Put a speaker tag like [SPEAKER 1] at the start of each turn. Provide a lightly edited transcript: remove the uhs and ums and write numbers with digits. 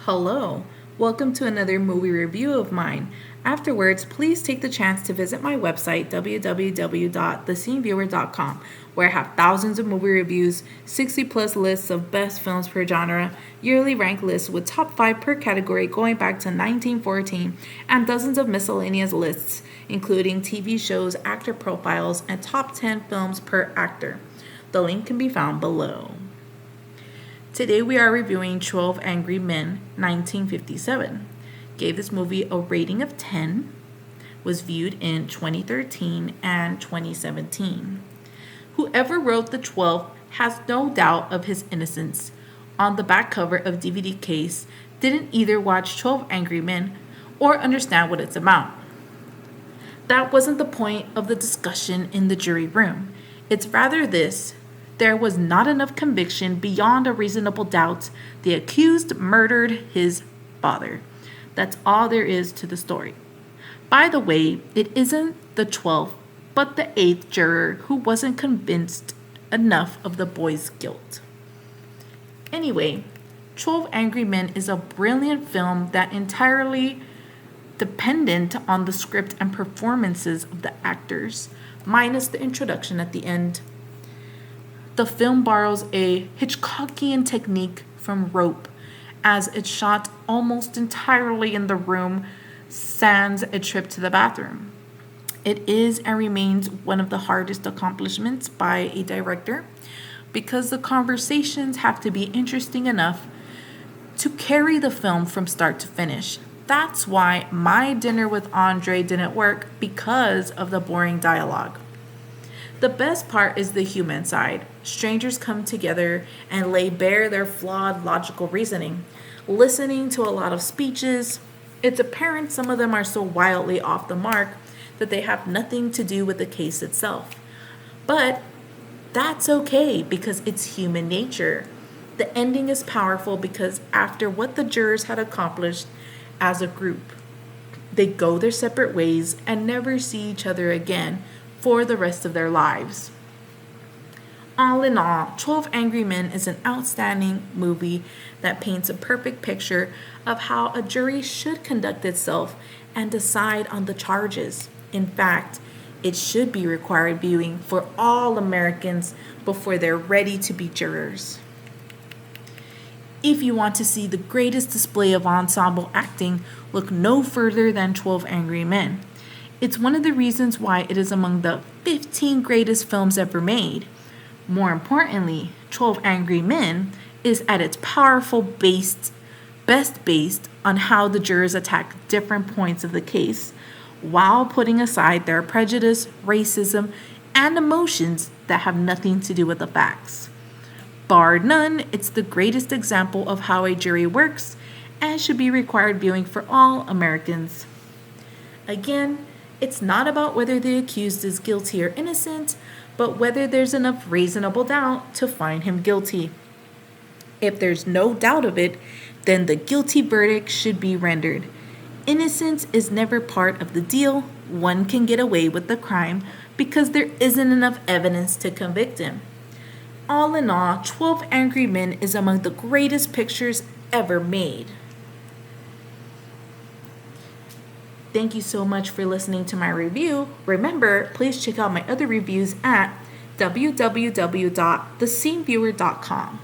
[SPEAKER 1] Hello, welcome to another movie review of mine. Afterwards, please take the chance to visit my website, www.thesceneviewer.com, where I have thousands of movie reviews, 60 plus lists of best films per genre, yearly rank lists with top 5 per category going back to 1914, and dozens of miscellaneous lists, including TV shows, actor profiles, and top 10 films per actor. The link can be found below. Today we are reviewing 12 Angry Men, 1957. Gave this movie a rating of 10. Was viewed in 2013 and 2017. Whoever wrote the 12 has no doubt of his innocence. On the back cover of DVD case, didn't either watch 12 Angry Men or understand what it's about. That wasn't the point of the discussion in the jury room. It's rather this. There was not enough conviction beyond a reasonable doubt. The accused murdered his father. That's all there is to the story. By the way, it isn't the 12th, but the 8th juror who wasn't convinced enough of the boy's guilt. Anyway, 12 Angry Men is a brilliant film that entirely dependent on the script and performances of the actors, minus the introduction at the end. The film borrows a Hitchcockian technique from Rope, as it's shot almost entirely in the room, sans a trip to the bathroom. It is and remains one of the hardest accomplishments by a director, because the conversations have to be interesting enough to carry the film from start to finish. That's why My Dinner with Andre didn't work, because of the boring dialogue. The best part is the human side. Strangers come together and lay bare their flawed logical reasoning. Listening to a lot of speeches, it's apparent some of them are so wildly off the mark that they have nothing to do with the case itself. But that's okay, because it's human nature. The ending is powerful because after what the jurors had accomplished as a group, they go their separate ways and never see each other again for the rest of their lives. All in all, 12 Angry Men is an outstanding movie that paints a perfect picture of how a jury should conduct itself and decide on the charges. In fact, it should be required viewing for all Americans before they're ready to be jurors. If you want to see the greatest display of ensemble acting, look no further than 12 Angry Men. It's one of the reasons why it is among the 15 greatest films ever made. More importantly, 12 Angry Men is at its powerful best based on how the jurors attack different points of the case, while putting aside their prejudice, racism, and emotions that have nothing to do with the facts. Bar none, it's the greatest example of how a jury works and should be required viewing for all Americans. Again, it's not about whether the accused is guilty or innocent, but whether there's enough reasonable doubt to find him guilty. If there's no doubt of it, then the guilty verdict should be rendered. Innocence is never part of the deal. One can get away with the crime because there isn't enough evidence to convict him. All in all, 12 Angry Men is among the greatest pictures ever made. Thank you so much for listening to my review. Remember, please check out my other reviews at www.thesceneviewer.com.